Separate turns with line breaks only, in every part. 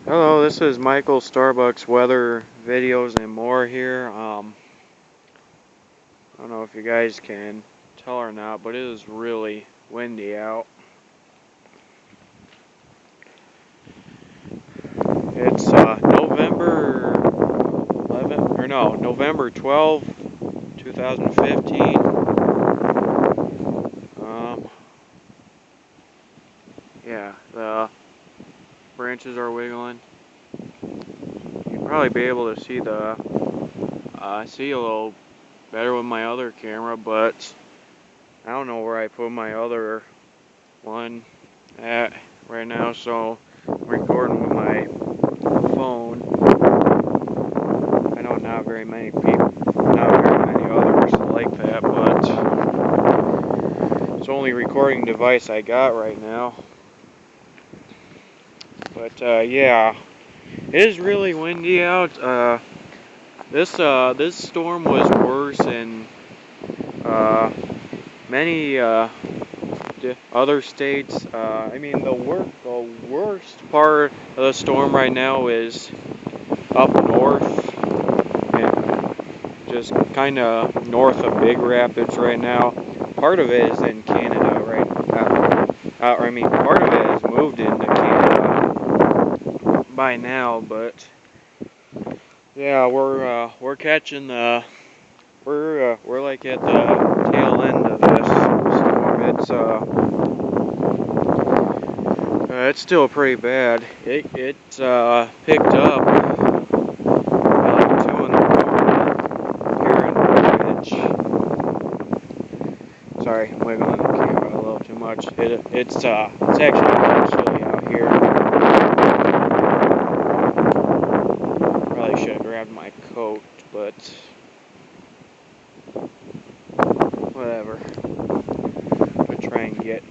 Hello, this is Michael Starbucks weather videos and more here. I don't know if you guys can tell or not, but it is really windy out. It's November 12th, 2015. Um, yeah, the branches are wiggling. You'll probably be able to see see a little better with my other camera, but I don't know where I put my other one at right now, so I'm recording with my phone. I know not very many others like that, but it's the only recording device I got right now. But yeah, it is really windy out. This storm was worse in many other states. I mean, the worst part of the storm right now is up north, and just kind of north of Big Rapids right now. Part of it is in Canada right now. Part of it has moved into Canada by now, but yeah, we're catching the we're like at the tail end of this storm. It's still pretty bad. It picked up like 2 in the morning here in Portage. Sorry, I'm wiggling the camera a little too much. It's actually really chilly out here. Probably should have grabbed my coat, but whatever. I'm gonna try and get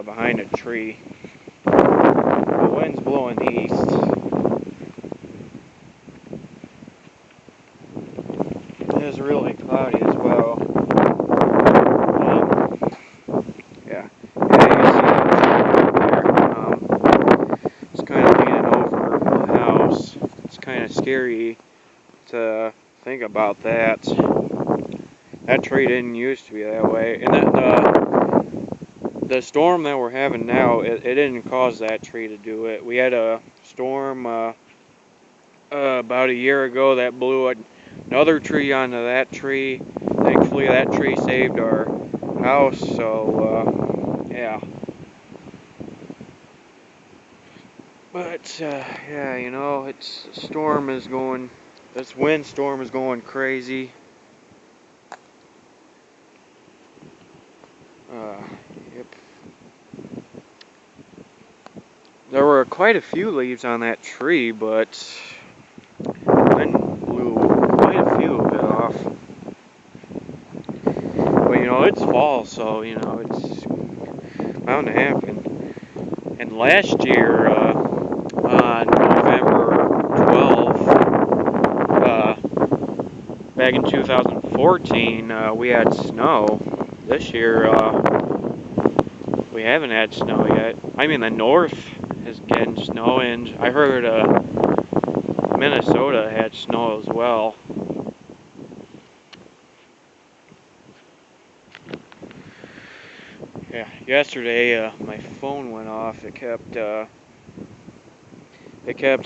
behind a tree. The wind's blowing east. It is really cloudy as well. Yeah, you can see that there. It's kind of leaning over the house. It's kind of scary to think about that. That tree didn't used to be that way, and the storm that we're having now, it didn't cause that tree to do it. We had a storm about a year ago that blew another tree onto that tree. Thankfully, that tree saved our house. So yeah. But yeah, you know, this windstorm is going crazy. Yep. There were quite a few leaves on that tree, but wind blew quite a few of it off. But you know, it's fall, so you know, it's bound to happen. And last year, on November 12th, back in 2014, we had snow. This year, we haven't had snow yet. I mean, the north is getting snow, and I heard Minnesota had snow as well. Yeah, yesterday my phone went off. It kept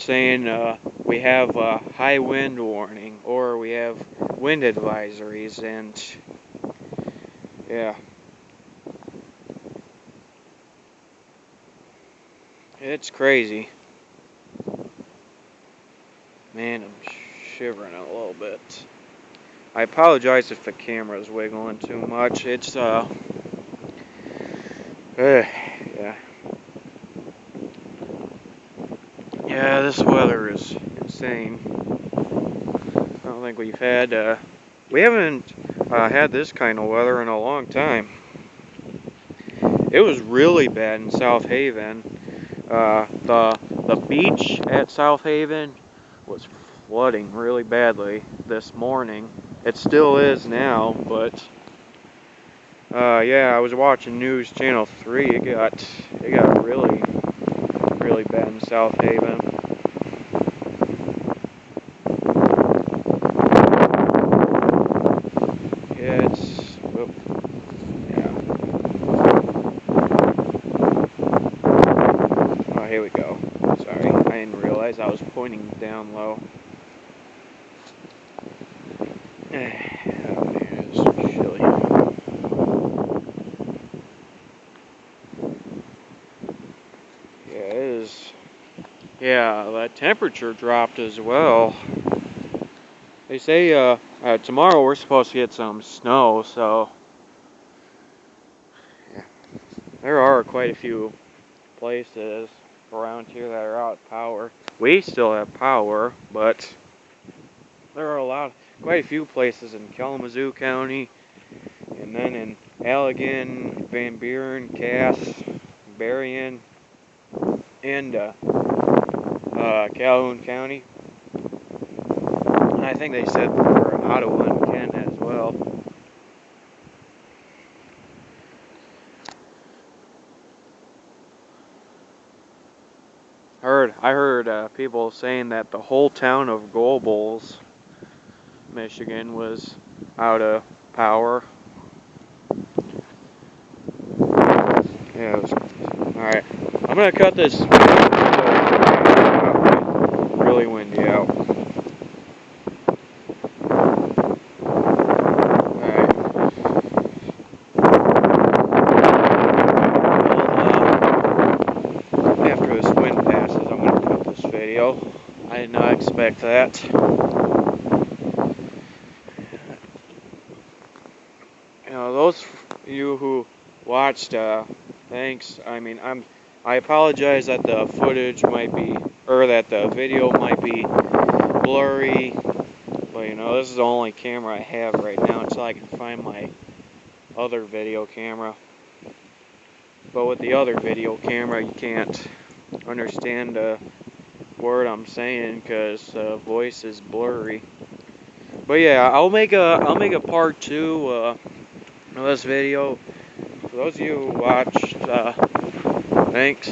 saying we have a high wind warning or we have wind advisories, and yeah, it's crazy. Man, I'm shivering a little bit. I apologize if the camera's wiggling too much. It's yeah. Yeah, this weather is insane. I don't think we haven't had this kind of weather in a long time. It was really bad in South Haven. The beach at South Haven was flooding really badly this morning. It still is now, but yeah, I was watching News Channel 3. It got really really bad in South Haven. Yeah, it's, whoop, yeah. Oh, here we go. Sorry, I didn't realize I was pointing down low. Oh man, it's chilly. Yeah, it is. Yeah, the temperature dropped as well. They say tomorrow we're supposed to get some snow, so yeah, there are quite a few places around here that are out of power. We still have power, but there are quite a few places in Kalamazoo County, and then in Allegan, Van Buren, Cass, Berrien, and Calhoun County. And I think they said for Ottawa and Kent as well. I heard people saying that the whole town of Gobles, Michigan, was out of power. Yeah, it was, all right. I'm gonna cut this. Really windy out. After this wind passes, I'm going to cut this video. I did not expect that. You know, those of you who watched, thanks. I apologize that the footage might be, or that the video might be blurry. But you know, this is the only camera I have right now until I can find my other video camera. But with the other video camera, you can't understand a word I'm saying because the voice is blurry. But yeah, I'll make a part 2 of this video. For those of you who watched, thanks.